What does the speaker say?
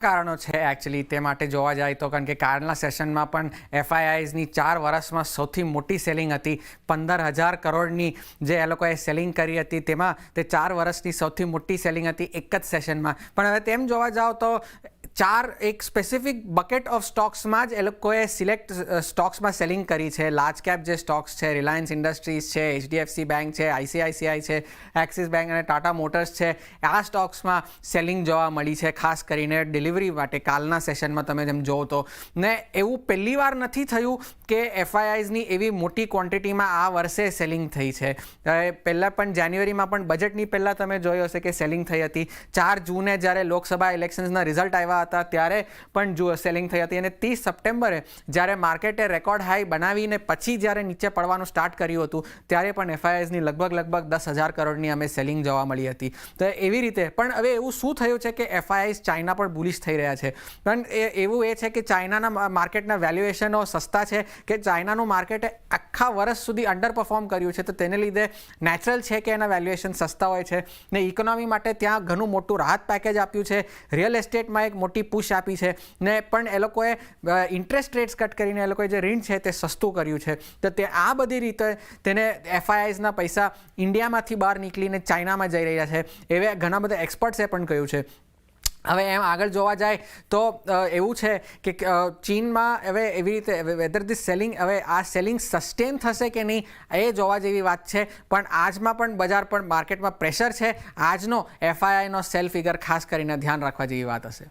કારણો છે એકચ્યુઅલી તે માટે જોવા જાય તો, કારણ કે કાલના સેશનમાં પણ એફઆઈઆઈઝની 4 વર્ષમાં સૌથી મોટી સેલિંગ હતી. 15,000 કરોડની જે એ લોકોએ સેલિંગ કરી હતી, તેમાં તે 4 વર્ષની સૌથી મોટી સેલિંગ હતી એક જ સેશનમાં. પણ હવે તેમ જોવા જાઓ તો એક સ્પેસિફિક બકેટ ઓફ સ્ટોક્સમાં જ એ લોકોએ સિલેક્ટ સ્ટોક્સમાં સેલિંગ કરી છે. લાર્જ કેપ જે સ્ટોક્સ છે, રિલાયન્સ ઇન્ડસ્ટ્રીઝ છે, HDFC બેંક છે, ICICI છે, એક્સિસ બેંક અને ટાટા મોટર્સ છે, આ સ્ટોક્સમાં સેલિંગ જોવા મળી છે, ખાસ કરીને ડિલિવરી માટે. કાલના સેશનમાં તમે જેમ જોવો તો ને એવું પહેલી વાર નથી થયું કે એફઆઈઆઈઝની એવી મોટી ક્વોન્ટિટીમાં આ વર્ષે સેલિંગ થઈ છે. પહેલાં પણ જાન્યુઆરીમાં પણ બજેટની પહેલાં તમે જોયું હશે કે સેલિંગ થઈ હતી. 4 જૂને જ્યારે લોકસભા ઇલેક્શન્સના રિઝલ્ટ આવ્યા હતા ત્યારે પણ સેલિંગ થઈ હતી, અને 30 સપ્ટેમ્બરે જ્યારે માર્કેટે રેકોર્ડ હાઈ બનાવીને પછી જ્યારે નીચે પડવાનું સ્ટાર્ટ કર્યું હતું ત્યારે પણ એફઆઈઆઈઝની લગભગ 10,000 કરોડની અમે સેલિંગ જોવા મળી હતી. તો એવી રીતે પણ હવે એવું શું થયું છે કે એફઆઈઆઈઝ ચાઇના પર બુલિશ થઈ રહ્યા છે. પણ એવું એ છે કે ચાઇનાના માર્કેટના વેલ્યુએશનો સસ્તા છે, કે ચાઇનાનું માર્કેટે આખા વર્ષ સુધી અંડર પરફોર્મ કર્યું છે, તો તેને લીધે નેચરલ છે કે એના વેલ્યુએશન સસ્તા હોય છે. ને ઇકોનોમી માટે ત્યાં ઘણું મોટું રાહત પેકેજ આપ્યું છે, રિયલ એસ્ટેટમાં એક મોટી પુશ આપી છે, ને પણ એ લોકોએ ઇન્ટરેસ્ટ રેટ્સ કટ કરીને એ લોકોએ જે ઋણ છે તે સસ્તું કર્યું છે. તો તે આ બધી રીતે તેને એફઆઈઆઈઝના પૈસા ઇન્ડિયામાંથી બહાર નીકળીને ચાઇનામાં જઈ રહ્યા છે, એવા ઘણા બધા એક્સપર્ટ્સે પણ કહ્યું છે. હવે એમ આગળ જોવા જાય તો એવું છે કે ચીનમાં હવે એવી રીતે વેધર ધીસ સેલિંગ, હવે આ સેલિંગ સસ્ટેન થશે કે નહીં એ જોવા જેવી વાત છે. પણ આજમાં પણ બજાર પર માર્કેટમાં પ્રેશર છે. આજનો એફઆઈઆઈનો સેલ ફિગર ખાસ કરીને ધ્યાન રાખવા જેવી વાત હશે.